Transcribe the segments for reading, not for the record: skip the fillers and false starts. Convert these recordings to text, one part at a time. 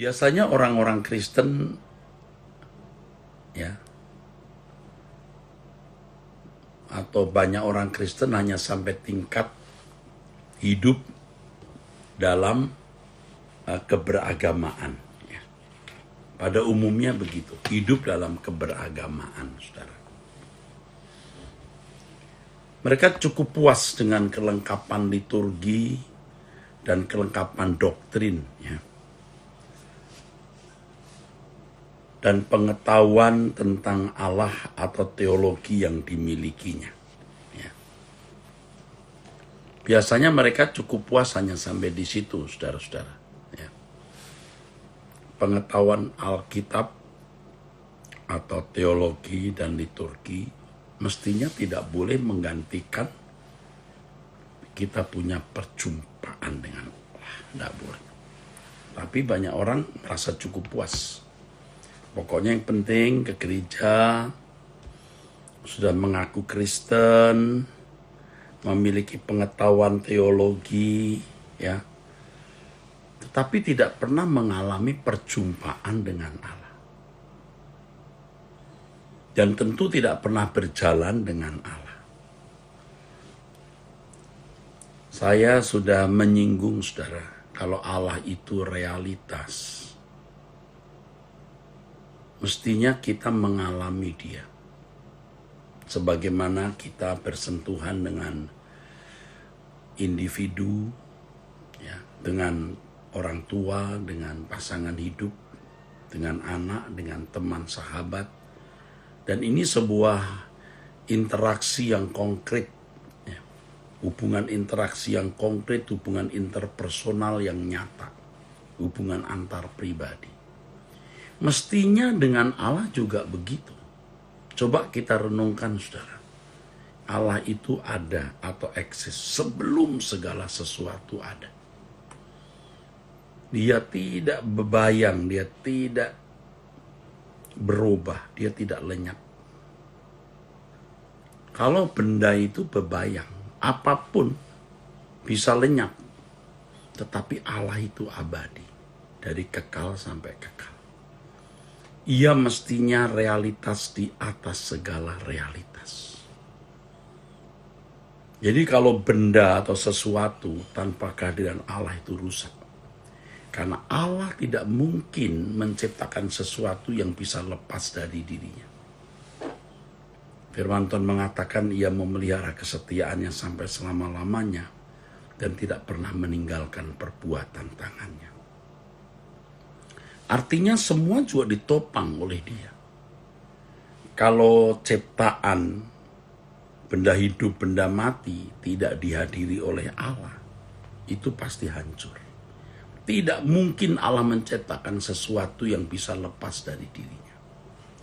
Biasanya orang-orang Kristen ya atau banyak orang Kristen hanya sampai tingkat hidup dalam keberagamaan ya. Pada umumnya begitu, hidup dalam keberagamaan, Saudara. Mereka cukup puas dengan kelengkapan liturgi dan kelengkapan doktrin ya. Dan pengetahuan tentang Allah atau teologi yang dimilikinya. Ya. Biasanya mereka cukup puas hanya sampai di situ, saudara-saudara. Ya. Pengetahuan Alkitab atau teologi dan liturgi mestinya tidak boleh menggantikan kita punya perjumpaan dengan Allah. Tidak boleh. Tapi banyak orang merasa cukup puas. Pokoknya yang penting ke gereja, sudah mengaku Kristen, memiliki pengetahuan teologi, ya, tetapi tidak pernah mengalami perjumpaan dengan Allah. Dan tentu tidak pernah berjalan dengan Allah. Saya sudah menyinggung, saudara, kalau Allah itu realitas. Mestinya kita mengalami dia. Sebagaimana kita bersentuhan dengan individu, ya, dengan orang tua, dengan pasangan hidup, dengan anak, dengan teman sahabat. Dan ini sebuah interaksi yang konkret. Ya. Hubungan interaksi yang konkret, hubungan interpersonal yang nyata. Hubungan antar pribadi. Mestinya dengan Allah juga begitu. Coba kita renungkan, saudara. Allah itu ada atau eksis sebelum segala sesuatu ada. Dia tidak bebayang, dia tidak berubah, dia tidak lenyap. Kalau benda itu bebayang, apapun bisa lenyap. Tetapi Allah itu abadi, dari kekal sampai kekal. Ia mestinya realitas di atas segala realitas. Jadi kalau benda atau sesuatu tanpa kehadiran Allah itu rusak. Karena Allah tidak mungkin menciptakan sesuatu yang bisa lepas dari dirinya. Firman Tuhan mengatakan ia memelihara kesetiaannya sampai selama-lamanya dan tidak pernah meninggalkan perbuatan tangannya. Artinya semua juga ditopang oleh dia. Kalau ciptaan, benda hidup, benda mati tidak dihadiri oleh Allah, itu pasti hancur. Tidak mungkin Allah menciptakan sesuatu yang bisa lepas dari dirinya.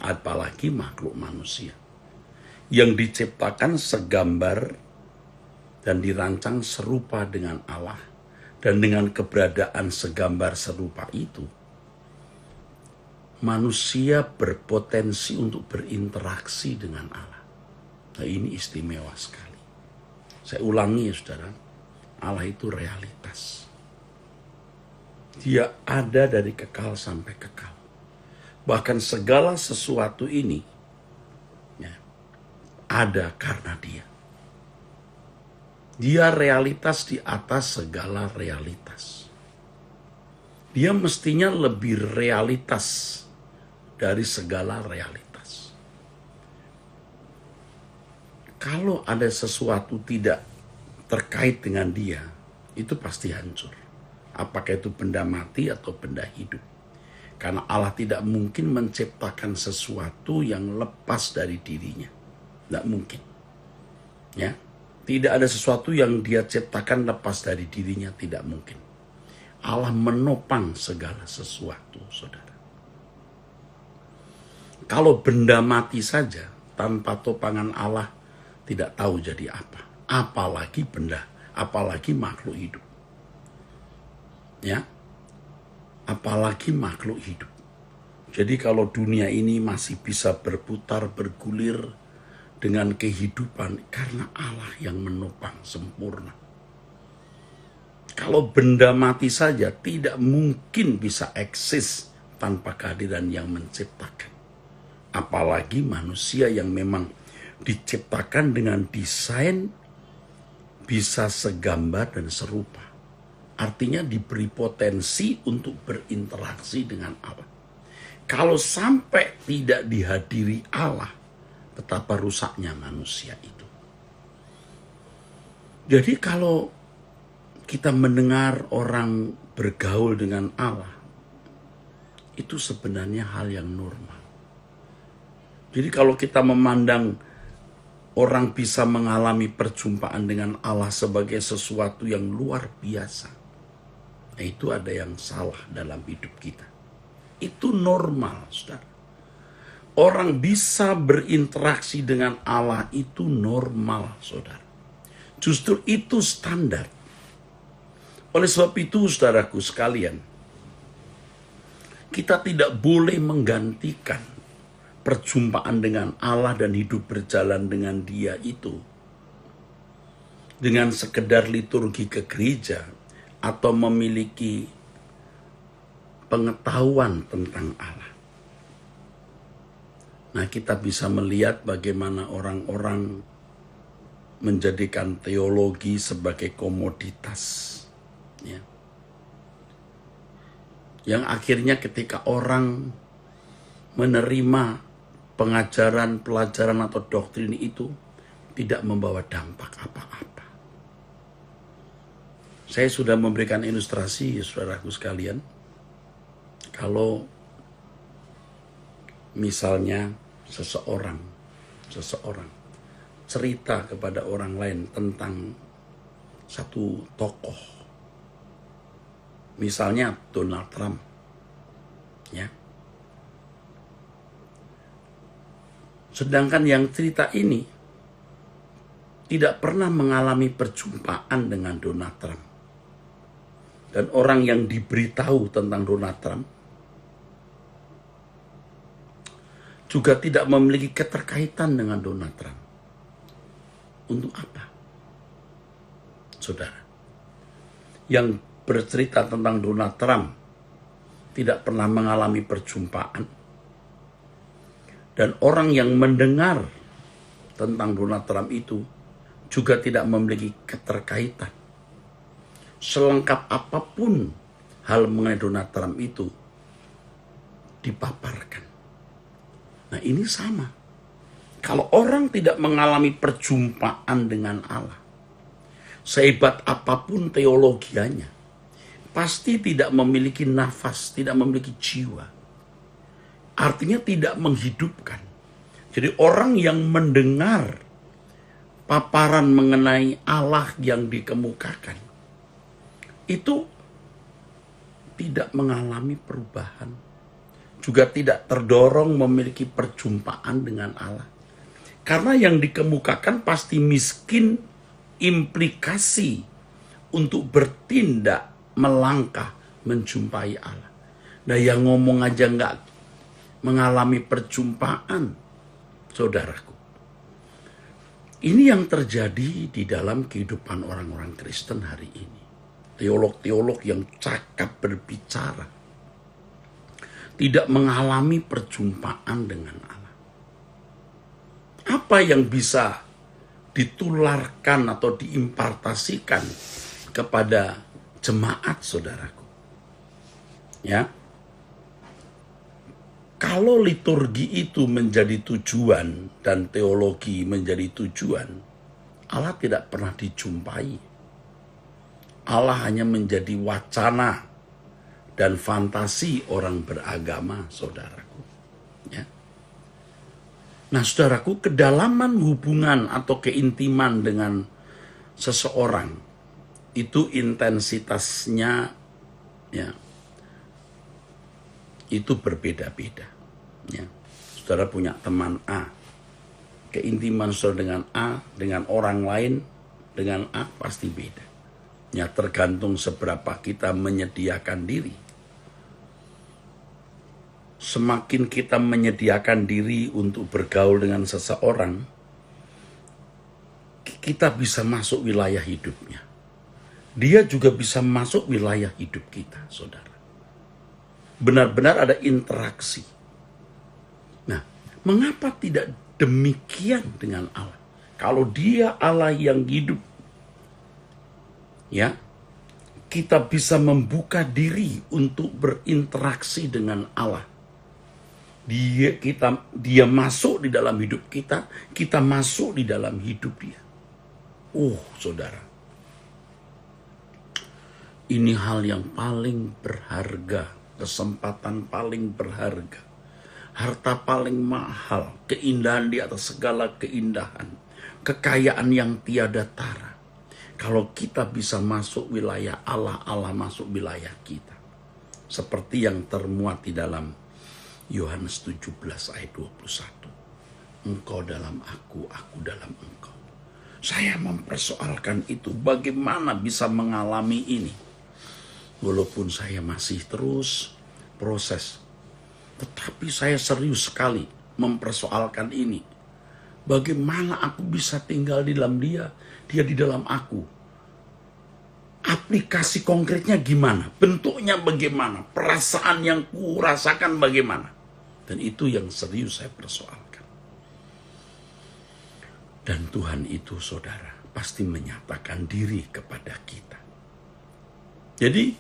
Apalagi makhluk manusia. Yang diciptakan segambar dan dirancang serupa dengan Allah. Dan dengan keberadaan segambar serupa itu, manusia berpotensi untuk berinteraksi dengan Allah. Nah, ini istimewa sekali. Saya ulangi ya, saudara. Allah itu realitas. Dia ada dari kekal sampai kekal. Bahkan segala sesuatu ini ya, ada karena dia. Dia realitas di atas segala realitas. Dia mestinya lebih realitas dari segala realitas. Kalau ada sesuatu tidak terkait dengan dia, itu pasti hancur. Apakah itu benda mati atau benda hidup. Karena Allah tidak mungkin menciptakan sesuatu yang lepas dari dirinya. Tidak mungkin. Ya, tidak ada sesuatu yang dia ciptakan lepas dari dirinya, tidak mungkin. Allah menopang segala sesuatu, saudara. Kalau benda mati saja, tanpa topangan Allah, tidak tahu jadi apa. Apalagi benda, apalagi makhluk hidup. Ya, apalagi makhluk hidup. Jadi kalau dunia ini masih bisa berputar, bergulir dengan kehidupan, karena Allah yang menopang sempurna. Kalau benda mati saja tidak mungkin bisa eksis tanpa kehadiran yang menciptakan. Apalagi manusia yang memang diciptakan dengan desain bisa segambar dan serupa. Artinya diberi potensi untuk berinteraksi dengan Allah. Kalau sampai tidak dihadiri Allah, betapa rusaknya manusia itu. Jadi kalau kita mendengar orang bergaul dengan Allah, itu sebenarnya hal yang normal. Jadi kalau kita memandang orang bisa mengalami perjumpaan dengan Allah sebagai sesuatu yang luar biasa, itu ada yang salah dalam hidup kita. Itu normal, saudara. Orang bisa berinteraksi dengan Allah itu normal, saudara. Justru itu standar. Oleh sebab itu, saudaraku sekalian, kita tidak boleh menggantikan perjumpaan dengan Allah dan hidup berjalan dengan Dia itu dengan sekedar liturgi ke gereja atau memiliki pengetahuan tentang Allah. Nah, kita bisa melihat bagaimana orang-orang menjadikan teologi sebagai komoditas. Ya. Yang akhirnya ketika orang menerima pengajaran, pelajaran atau doktrin itu tidak membawa dampak apa-apa. Saya sudah memberikan ilustrasi, saudaraku sekalian. Kalau misalnya seseorang cerita kepada orang lain tentang satu tokoh, misalnya Donald Trump, ya. Sedangkan yang cerita ini tidak pernah mengalami perjumpaan dengan Donald Trump. Dan orang yang diberitahu tentang Donald Trump juga tidak memiliki keterkaitan dengan Donald Trump. Untuk apa? Saudara, yang bercerita tentang Donald Trump tidak pernah mengalami perjumpaan, dan orang yang mendengar tentang Donald Trump itu juga tidak memiliki keterkaitan. Selengkap apapun hal mengenai Donald Trump itu dipaparkan. Nah, ini sama. Kalau orang tidak mengalami perjumpaan dengan Allah, sehebat apapun teologianya, pasti tidak memiliki nafas, tidak memiliki jiwa. Artinya tidak menghidupkan. Jadi orang yang mendengar paparan mengenai Allah yang dikemukakan, itu tidak mengalami perubahan. Juga tidak terdorong memiliki perjumpaan dengan Allah. Karena yang dikemukakan pasti miskin implikasi untuk bertindak, melangkah, menjumpai Allah. Nah, yang ngomong aja nggak mengalami perjumpaan, saudaraku. Ini yang terjadi di dalam kehidupan orang-orang Kristen hari ini. Teolog-teolog yang cakap berbicara tidak mengalami perjumpaan dengan Allah. Apa yang bisa ditularkan atau diimpartasikan kepada jemaat, saudaraku? Ya. Kalau liturgi itu menjadi tujuan dan teologi menjadi tujuan, Allah tidak pernah dijumpai. Allah hanya menjadi wacana dan fantasi orang beragama, saudaraku. Ya. Nah, saudaraku, kedalaman hubungan atau keintiman dengan seseorang itu intensitasnya, ya, itu berbeda-beda. Ya. Saudara punya teman A, keintiman saudara dengan A, dengan orang lain, dengan A pasti beda. Ya, tergantung seberapa kita menyediakan diri. Semakin kita menyediakan diri untuk bergaul dengan seseorang, kita bisa masuk wilayah hidupnya. dia juga bisa masuk wilayah hidup kita, saudara. Benar-benar ada interaksi. Nah, mengapa tidak demikian dengan Allah? Kalau dia Allah yang hidup, ya, kita bisa membuka diri untuk berinteraksi dengan Allah. Dia masuk di dalam hidup kita masuk di dalam hidup dia. Saudara, ini hal yang paling berharga, kesempatan paling berharga, harta paling mahal, keindahan di atas segala keindahan, kekayaan yang tiada tara. Kalau kita bisa masuk wilayah Allah, Allah masuk wilayah kita. Seperti yang termuat di dalam Yohanes 17 ayat 21. Engkau dalam aku dalam engkau. Saya mempersoalkan itu, bagaimana bisa mengalami ini. Walaupun saya masih terus proses, tetapi saya serius sekali mempersoalkan ini. Bagaimana aku bisa tinggal di dalam dia, dia di dalam aku. Aplikasi konkretnya gimana? Bentuknya bagaimana? Perasaan yang kurasakan bagaimana? Dan itu yang serius saya persoalkan. Dan Tuhan itu, saudara, pasti menyatakan diri kepada kita. Jadi,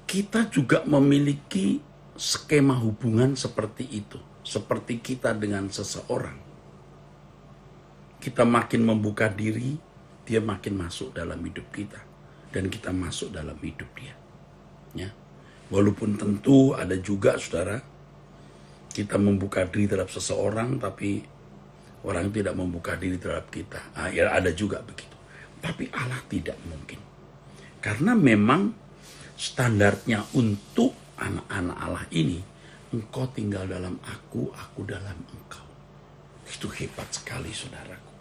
kita juga memiliki skema hubungan seperti itu. Seperti kita dengan seseorang. Kita makin membuka diri, dia makin masuk dalam hidup kita. Dan kita masuk dalam hidup dia. Ya. Walaupun tentu ada juga, saudara, kita membuka diri terhadap seseorang, tapi orang tidak membuka diri terhadap kita. Ya ada juga begitu. Tapi Allah tidak mungkin. Karena memang standarnya untuk anak-anak Allah ini, engkau tinggal dalam aku dalam engkau. Itu hebat sekali, saudaraku.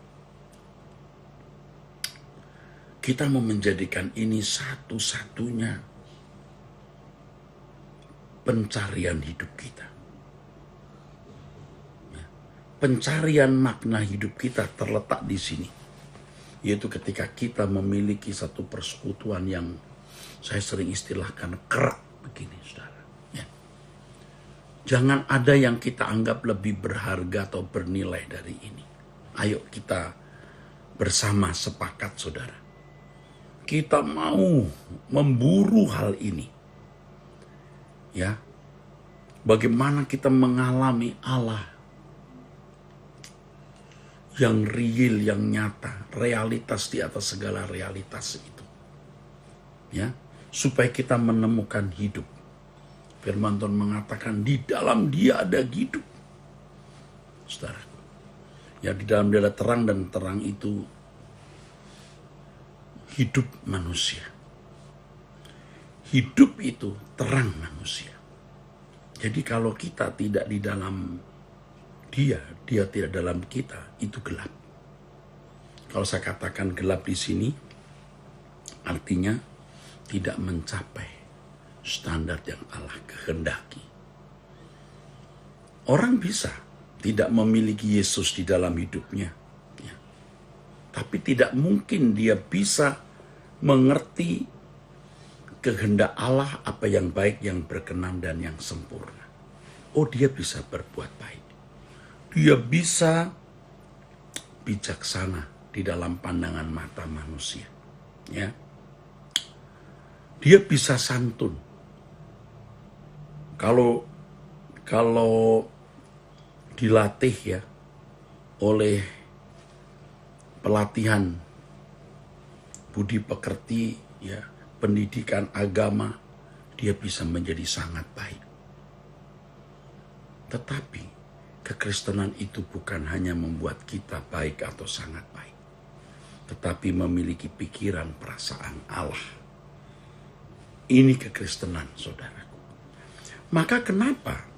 Kita mau menjadikan ini satu-satunya pencarian hidup kita. Pencarian makna hidup kita terletak di sini. Yaitu ketika kita memiliki satu persekutuan yang saya sering istilahkan kerak begini, saudara. Ya. Jangan ada yang kita anggap lebih berharga atau bernilai dari ini. Ayo kita bersama sepakat, saudara. Kita mau memburu hal ini. Ya, bagaimana kita mengalami Allah yang real, yang nyata, realitas di atas segala realitas itu. Ya, supaya kita menemukan hidup. Firman Tuhan mengatakan di dalam dia ada hidup. Saudara, ya di dalam dia ada terang dan terang itu hidup manusia. Hidup itu terang manusia. Jadi kalau kita tidak di dalam dia tidak dalam kita, itu gelap. Kalau saya katakan gelap di sini, artinya tidak mencapai standar yang Allah kehendaki. Orang bisa tidak memiliki Yesus di dalam hidupnya, ya. Tapi tidak mungkin dia bisa mengerti kehendak Allah, apa yang baik, yang berkenan, dan yang sempurna. Dia bisa berbuat baik. Dia bisa bijaksana di dalam pandangan mata manusia. Ya. Dia bisa santun. Kalau dilatih ya oleh pelatihan budi pekerti, ya, pendidikan agama, dia bisa menjadi sangat baik. Tetapi kekristenan itu bukan hanya membuat kita baik atau sangat baik, tetapi memiliki pikiran perasaan Allah. Ini kekristenan, saudaraku. Maka kenapa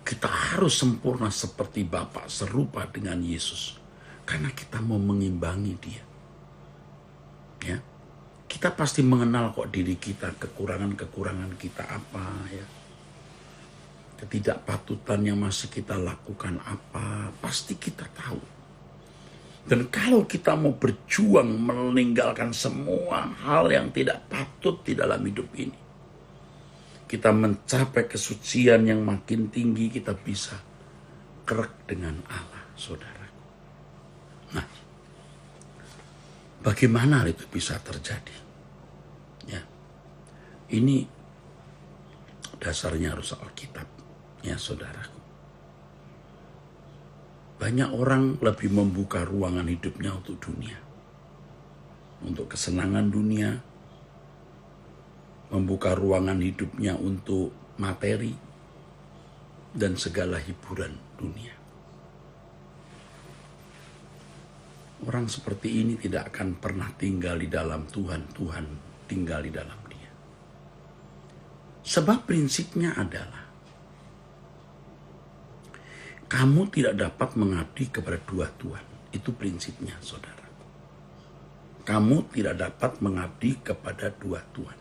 kita harus sempurna seperti Bapa, serupa dengan Yesus? Karena kita mau mengimbangi dia. Ya. Kita pasti mengenal kok diri kita, kekurangan-kekurangan kita apa, ya. Ketidakpatutan yang masih kita lakukan apa, pasti kita tahu. Dan kalau kita mau berjuang meninggalkan semua hal yang tidak patut di dalam hidup ini, kita mencapai kesucian yang makin tinggi, kita bisa kerek dengan Allah, saudaraku. Nah, bagaimana itu bisa terjadi? Ya, ini dasarnya harus Alkitab, ya saudaraku. Banyak orang lebih membuka ruangan hidupnya untuk dunia, untuk kesenangan dunia, membuka ruangan hidupnya untuk materi, dan segala hiburan dunia. Orang seperti ini tidak akan pernah tinggal di dalam Tuhan, Tuhan tinggal di dalam dia. Sebab prinsipnya adalah, kamu tidak dapat mengabdi kepada dua Tuhan. Itu prinsipnya, saudara. Kamu tidak dapat mengabdi kepada dua Tuhan.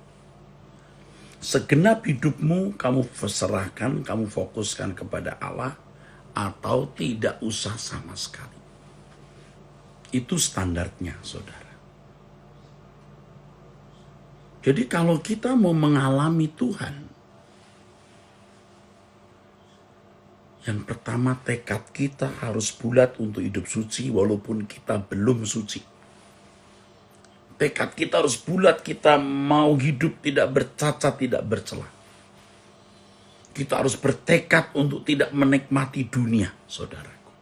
Segenap hidupmu kamu serahkan, kamu fokuskan kepada Allah, atau tidak usah sama sekali. Itu standarnya, saudara. Jadi kalau kita mau mengalami Tuhan, yang pertama, tekad kita harus bulat untuk hidup suci walaupun kita belum suci. Tekad kita harus bulat, kita mau hidup tidak bercacat, tidak bercela. Kita harus bertekad untuk tidak menikmati dunia, saudaraku.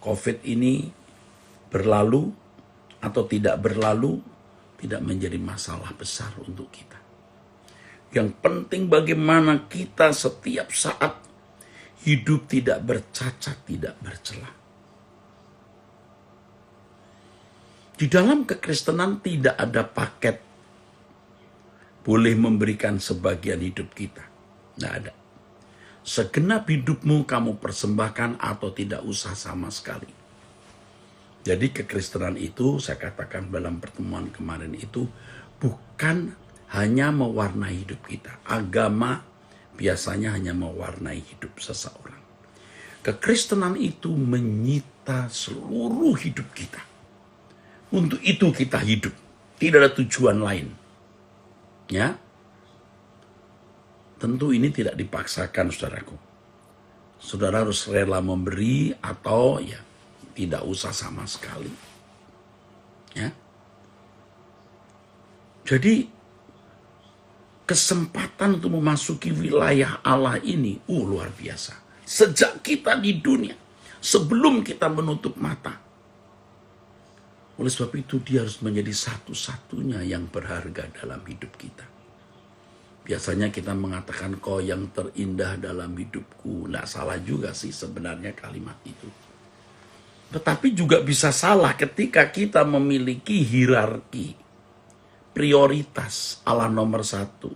COVID ini berlalu atau tidak berlalu, tidak menjadi masalah besar untuk kita. Yang penting bagaimana kita setiap saat hidup tidak bercacat, tidak bercela. Di dalam kekristenan tidak ada paket boleh memberikan sebagian hidup kita. Tidak ada. Segenap hidupmu kamu persembahkan atau tidak usah sama sekali. Jadi kekristenan itu, saya katakan dalam pertemuan kemarin itu, bukan hanya mewarnai hidup kita. Agama biasanya hanya mewarnai hidup seseorang. Kekristenan itu menyita seluruh hidup kita. Untuk itu kita hidup. Tidak ada tujuan lain. Ya. Tentu ini tidak dipaksakan, saudaraku. Saudara harus rela memberi atau ya tidak usah sama sekali. Ya. Jadi kesempatan untuk memasuki wilayah Allah ini, luar biasa. Sejak kita di dunia, sebelum kita menutup mata. Oleh sebab itu dia harus menjadi satu-satunya yang berharga dalam hidup kita. Biasanya kita mengatakan kau yang terindah dalam hidupku. Nggak salah juga sih sebenarnya kalimat itu. Tetapi juga bisa salah ketika kita memiliki hierarki. Prioritas Allah nomor satu.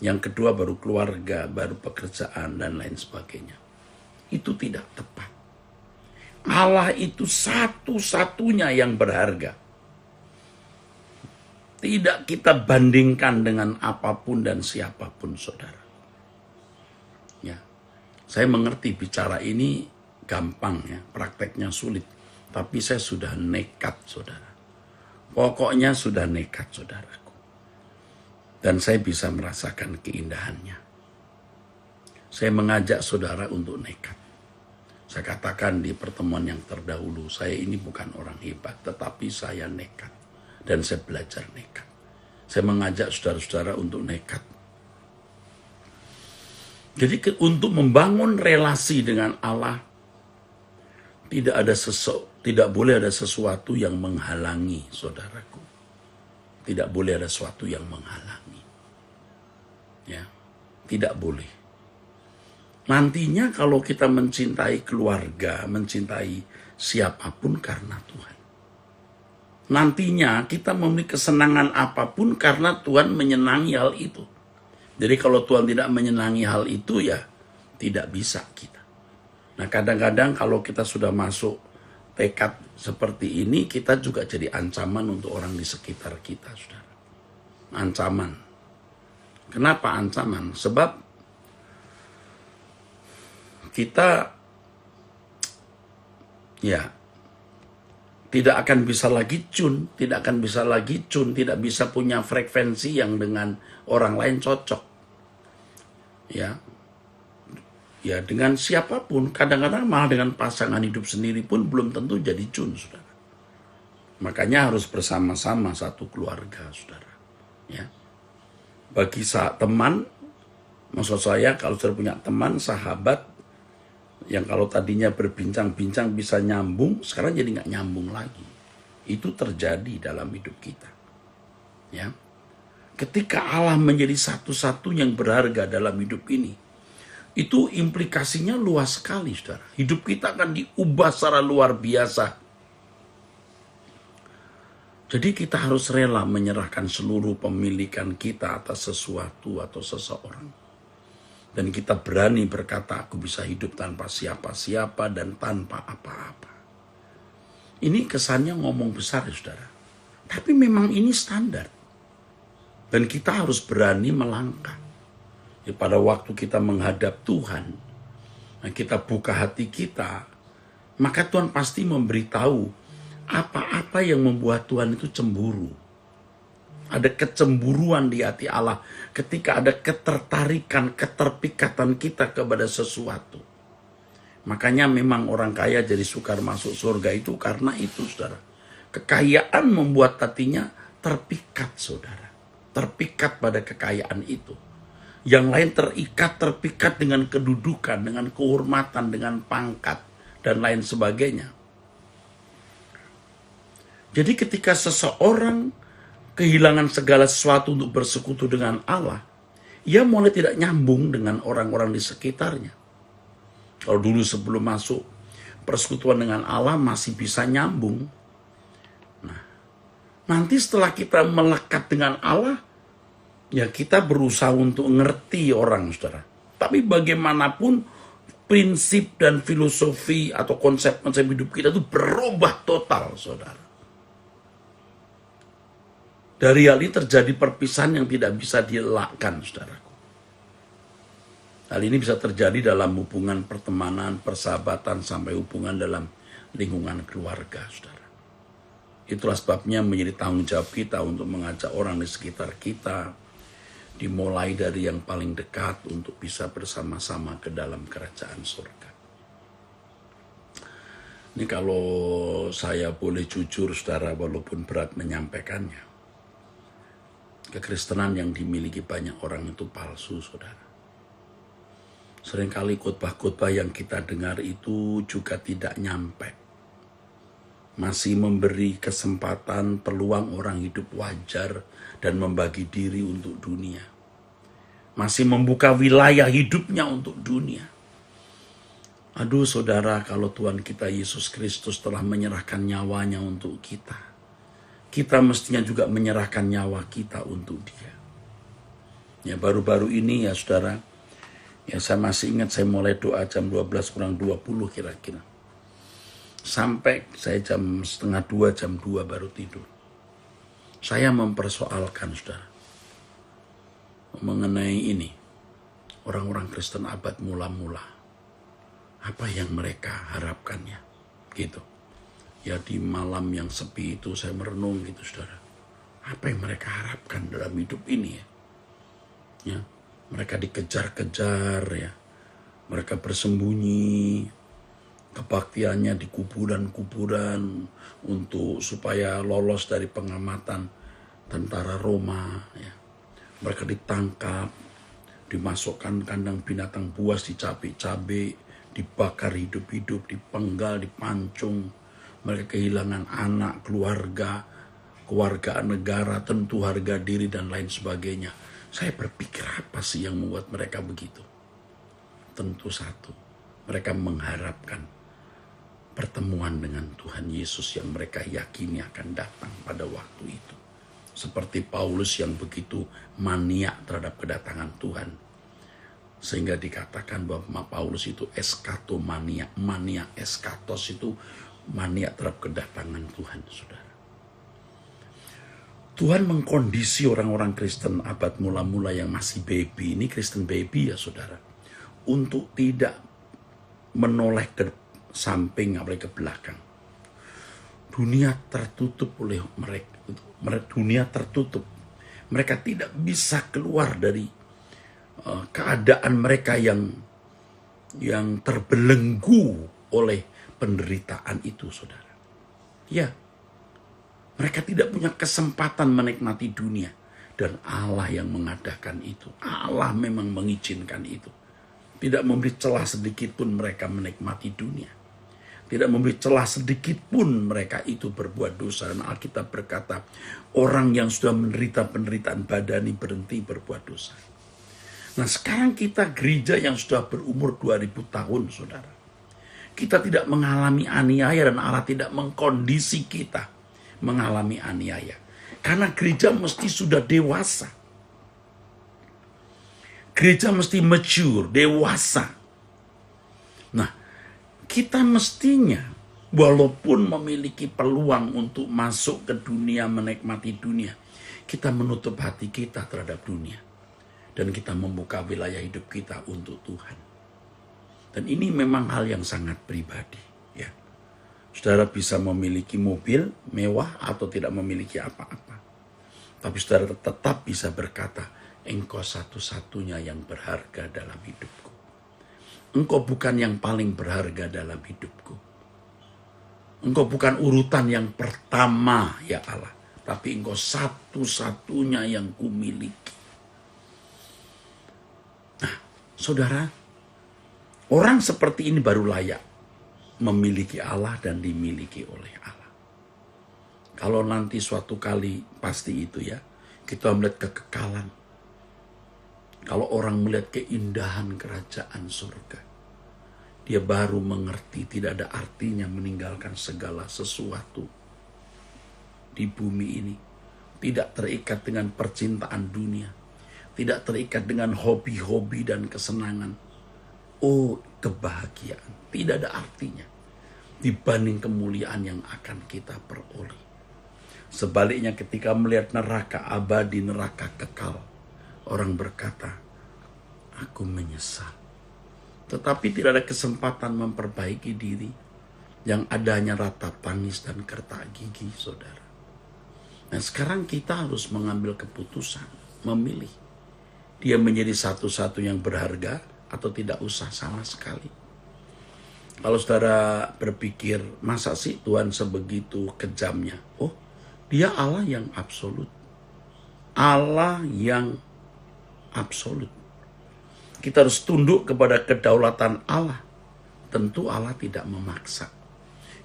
Yang kedua baru keluarga, baru pekerjaan, dan lain sebagainya. Itu tidak tepat. Allah itu satu-satunya yang berharga. Tidak kita bandingkan dengan apapun dan siapapun, saudara. Ya, saya mengerti bicara ini gampang ya, prakteknya sulit. Tapi saya sudah nekat, saudara. Pokoknya sudah nekat, saudaraku. Dan saya bisa merasakan keindahannya. Saya mengajak saudara untuk nekat. Saya katakan di pertemuan yang terdahulu, saya ini bukan orang hebat, tetapi saya nekat. Dan saya belajar nekat. Saya mengajak saudara-saudara untuk nekat. Jadi untuk membangun relasi dengan Allah, tidak boleh ada sesuatu yang menghalangi, saudaraku. Tidak boleh ada sesuatu yang menghalangi. Ya, tidak boleh. Nantinya kalau kita mencintai keluarga, mencintai siapapun karena Tuhan. Nantinya kita memiliki kesenangan apapun karena Tuhan menyenangi hal itu. Jadi kalau Tuhan tidak menyenangi hal itu ya tidak bisa kita. Nah kadang-kadang kalau kita sudah masuk tekad seperti ini, kita juga jadi ancaman untuk orang di sekitar kita, saudara. Ancaman. Kenapa ancaman? Sebab kita ya tidak akan bisa lagi tidak bisa punya frekuensi yang dengan orang lain cocok. Ya, dengan siapapun, kadang-kadang malah dengan pasangan hidup sendiri pun belum tentu jadi cun, saudara. Makanya harus bersama-sama satu keluarga, saudara. Ya, bagi teman, maksud saya kalau saudara punya teman, sahabat, yang kalau tadinya berbincang-bincang bisa nyambung, sekarang jadi nggak nyambung lagi. Itu terjadi dalam hidup kita. Ya, ketika Allah menjadi satu-satu yang berharga dalam hidup ini, itu implikasinya luas sekali, saudara. Hidup kita akan diubah secara luar biasa. Jadi kita harus rela menyerahkan seluruh pemilikan kita atas sesuatu atau seseorang. Dan kita berani berkata, aku bisa hidup tanpa siapa-siapa dan tanpa apa-apa. Ini kesannya ngomong besar, saudara. Tapi memang ini standar. Dan kita harus berani melangkah. Ya, pada waktu kita menghadap Tuhan, kita buka hati kita, maka Tuhan pasti memberitahu apa-apa yang membuat Tuhan itu cemburu. Ada kecemburuan di hati Allah ketika ada ketertarikan, keterpikatan kita kepada sesuatu. Makanya memang orang kaya jadi sukar masuk surga itu karena itu, saudara. Kekayaan membuat hatinya terpikat, saudara. Terpikat pada kekayaan itu. Yang lain terpikat dengan kedudukan, dengan kehormatan, dengan pangkat, dan lain sebagainya. Jadi ketika seseorang kehilangan segala sesuatu untuk bersekutu dengan Allah, ia mulai tidak nyambung dengan orang-orang di sekitarnya. Kalau dulu sebelum masuk persekutuan dengan Allah masih bisa nyambung. Nah, nanti setelah kita melekat dengan Allah, ya kita berusaha untuk ngerti orang, saudara. Tapi bagaimanapun prinsip dan filosofi atau konsep-konsep hidup kita itu berubah total, saudara. Dari hal ini terjadi perpisahan yang tidak bisa dielakkan, saudaraku. Hal ini bisa terjadi dalam hubungan pertemanan, persahabatan, sampai hubungan dalam lingkungan keluarga, saudara. Itulah sebabnya menjadi tanggung jawab kita untuk mengajak orang di sekitar kita, dimulai dari yang paling dekat untuk bisa bersama-sama ke dalam kerajaan surga. Ini kalau saya boleh jujur, saudara, walaupun berat menyampaikannya, kekristenan yang dimiliki banyak orang itu palsu, saudara. Seringkali khotbah-khotbah yang kita dengar itu juga tidak nyampe. Masih memberi kesempatan, peluang orang hidup wajar dan membagi diri untuk dunia. Masih membuka wilayah hidupnya untuk dunia. Aduh, saudara, kalau Tuhan kita Yesus Kristus telah menyerahkan nyawanya untuk kita, kita mestinya juga menyerahkan nyawa kita untuk Dia. Ya, baru-baru ini ya, saudara, ya saya masih ingat saya mulai doa jam 12 kurang 20 kira-kira. Sampai saya jam 1:30, jam 2 baru tidur. Saya mempersoalkan, saudara, mengenai ini. Orang-orang Kristen abad mula-mula, apa yang mereka harapkannya, gitu. Ya, di malam yang sepi itu saya merenung gitu, saudara. Apa yang mereka harapkan dalam hidup ini ya? Ya, mereka dikejar-kejar ya. Mereka bersembunyi, kebaktiannya di kuburan-kuburan untuk supaya lolos dari pengamatan tentara Roma ya. Mereka ditangkap, dimasukkan kandang binatang buas, dicabik-cabik, dibakar hidup-hidup, dipenggal, dipancung. Mereka kehilangan anak, kewargaan negara, tentu harga diri, dan lain sebagainya. Saya berpikir apa sih yang membuat mereka begitu? Tentu satu, mereka mengharapkan pertemuan dengan Tuhan Yesus yang mereka yakini akan datang pada waktu itu. Seperti Paulus yang begitu maniak terhadap kedatangan Tuhan. Sehingga dikatakan bahwa Paulus itu eskatomania, mania eskatos itu maniak terhadap kedatangan Tuhan, saudara. Tuhan mengkondisi orang-orang Kristen abad mula-mula yang masih baby, ini Kristen baby ya, saudara, untuk tidak menoleh ke samping, apalagi ke belakang. Dunia tertutup oleh mereka. Dunia tertutup. Mereka tidak bisa keluar dari keadaan mereka yang terbelenggu oleh penderitaan itu, saudara. Ya, mereka tidak punya kesempatan menikmati dunia. Dan Allah yang mengadakan itu. Allah memang mengizinkan itu. Tidak memberi celah sedikit pun mereka menikmati dunia. Tidak memberi celah sedikit pun mereka itu berbuat dosa. Dan Alkitab berkata, orang yang sudah menderita penderitaan badani berhenti berbuat dosa. Nah, sekarang kita gereja yang sudah berumur 2000 tahun, saudara. Kita tidak mengalami aniaya dan Allah tidak mengkondisi kita mengalami aniaya. Karena gereja mesti sudah dewasa. Gereja mesti mature, dewasa. Nah, kita mestinya walaupun memiliki peluang untuk masuk ke dunia, menikmati dunia, kita menutup hati kita terhadap dunia. Dan kita membuka wilayah hidup kita untuk Tuhan. Dan ini memang hal yang sangat pribadi. Ya. Saudara bisa memiliki mobil mewah atau tidak memiliki apa-apa. Tapi saudara tetap bisa berkata, engkau satu-satunya yang berharga dalam hidupku. Engkau bukan yang paling berharga dalam hidupku. Engkau bukan urutan yang pertama, ya Allah. Tapi engkau satu-satunya yang kumiliki. Nah, saudara, orang seperti ini baru layak memiliki Allah dan dimiliki oleh Allah. Kalau nanti suatu kali, pasti itu ya, kita melihat kekekalan. Kalau orang melihat keindahan kerajaan surga, dia baru mengerti tidak ada artinya meninggalkan segala sesuatu di bumi ini. Tidak terikat dengan percintaan dunia. Tidak terikat dengan hobi-hobi dan kesenangan. Oh, kebahagiaan. Tidak ada artinya dibanding kemuliaan yang akan kita peroleh. Sebaliknya ketika melihat neraka abadi, neraka kekal, orang berkata, aku menyesal. Tetapi tidak ada kesempatan memperbaiki diri. Yang adanya rata tangis dan kertak gigi, saudara. Nah, sekarang kita harus mengambil keputusan, memilih. Dia menjadi satu-satu yang berharga atau tidak usah sama sekali. Kalau saudara berpikir, masa sih Tuhan sebegitu kejamnya? Oh, dia Allah yang absolut. Allah yang absolut. Kita harus tunduk kepada kedaulatan Allah. Tentu Allah tidak memaksa.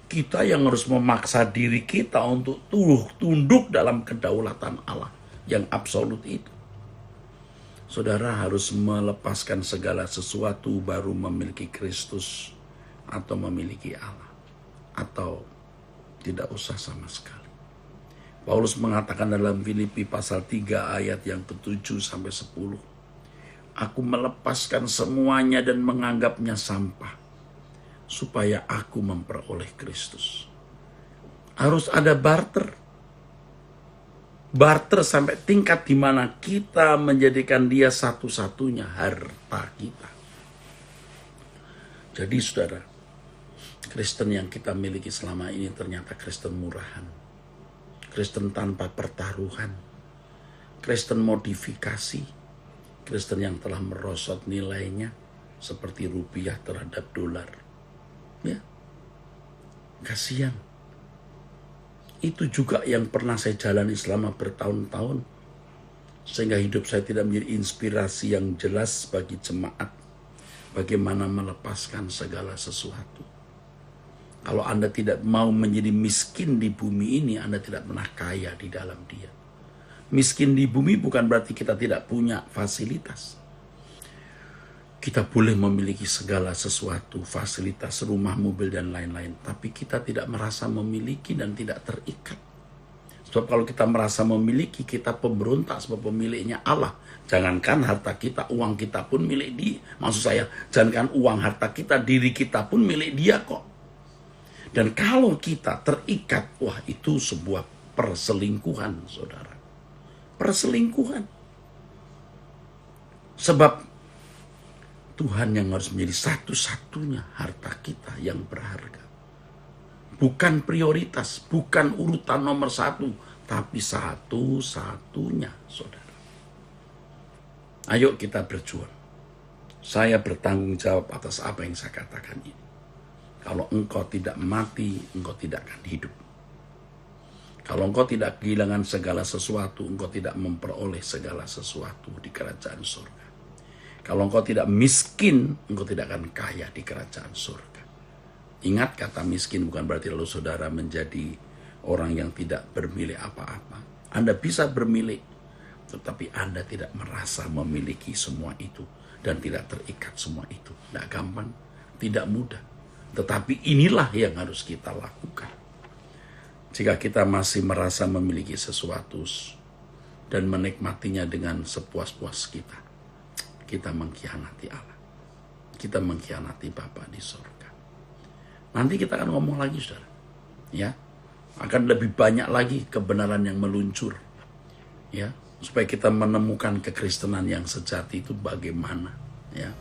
Kita yang harus memaksa diri kita untuk tunduk dalam kedaulatan Allah yang absolut itu. Saudara harus melepaskan segala sesuatu baru memiliki Kristus atau memiliki Allah. Atau tidak usah sama sekali. Paulus mengatakan dalam Filipi pasal 3 ayat yang ke-7 sampai 10. Aku melepaskan semuanya dan menganggapnya sampah, supaya aku memperoleh Kristus. Harus ada barter. Barter sampai tingkat di mana kita menjadikan dia satu-satunya harta kita. Jadi saudara, Kristen yang kita miliki selama ini ternyata Kristen murahan. Kristen tanpa pertaruhan. Kristen modifikasi. Kristen yang telah merosot nilainya seperti rupiah terhadap dolar. Ya, kasihan. Itu juga yang pernah saya jalani selama bertahun-tahun. Sehingga hidup saya tidak menjadi inspirasi yang jelas bagi jemaat. Bagaimana melepaskan segala sesuatu. Kalau Anda tidak mau menjadi miskin di bumi ini, Anda tidak pernah kaya di dalam dia. Miskin di bumi bukan berarti kita tidak punya fasilitas. Kita boleh memiliki segala sesuatu, fasilitas, rumah, mobil, dan lain-lain. Tapi kita tidak merasa memiliki dan tidak terikat. Sebab kalau kita merasa memiliki, kita pemberontak sebab pemiliknya Allah. Jangankan harta kita, uang kita pun milik dia. Maksud saya, jangankan uang harta kita, diri kita pun milik dia kok. Dan kalau kita terikat, wah itu sebuah perselingkuhan, saudara. Perselingkuhan. Sebab Tuhan yang harus menjadi satu-satunya harta kita yang berharga. bukan prioritas, bukan urutan nomor satu, tapi satu-satunya, saudara. Ayo kita berjuang. Saya bertanggung jawab atas apa yang saya katakan ini. Kalau engkau tidak mati, engkau tidak akan hidup. Kalau engkau tidak kehilangan segala sesuatu, engkau tidak memperoleh segala sesuatu di kerajaan surga. Kalau engkau tidak miskin, engkau tidak akan kaya di kerajaan surga. Ingat, kata miskin bukan berarti lalu saudara menjadi orang yang tidak bermilik apa-apa. Anda bisa bermilik, tetapi Anda tidak merasa memiliki semua itu dan tidak terikat semua itu. Tidak gampang, tidak mudah. Tetapi inilah yang harus kita lakukan. Jika kita masih merasa memiliki sesuatu dan menikmatinya dengan sepuas-puas kita, kita mengkhianati Allah. Kita mengkhianati Bapa di surga. Nanti kita akan ngomong lagi, saudara. Ya, akan lebih banyak lagi kebenaran yang meluncur. Ya, supaya kita menemukan kekristenan yang sejati itu bagaimana. Ya.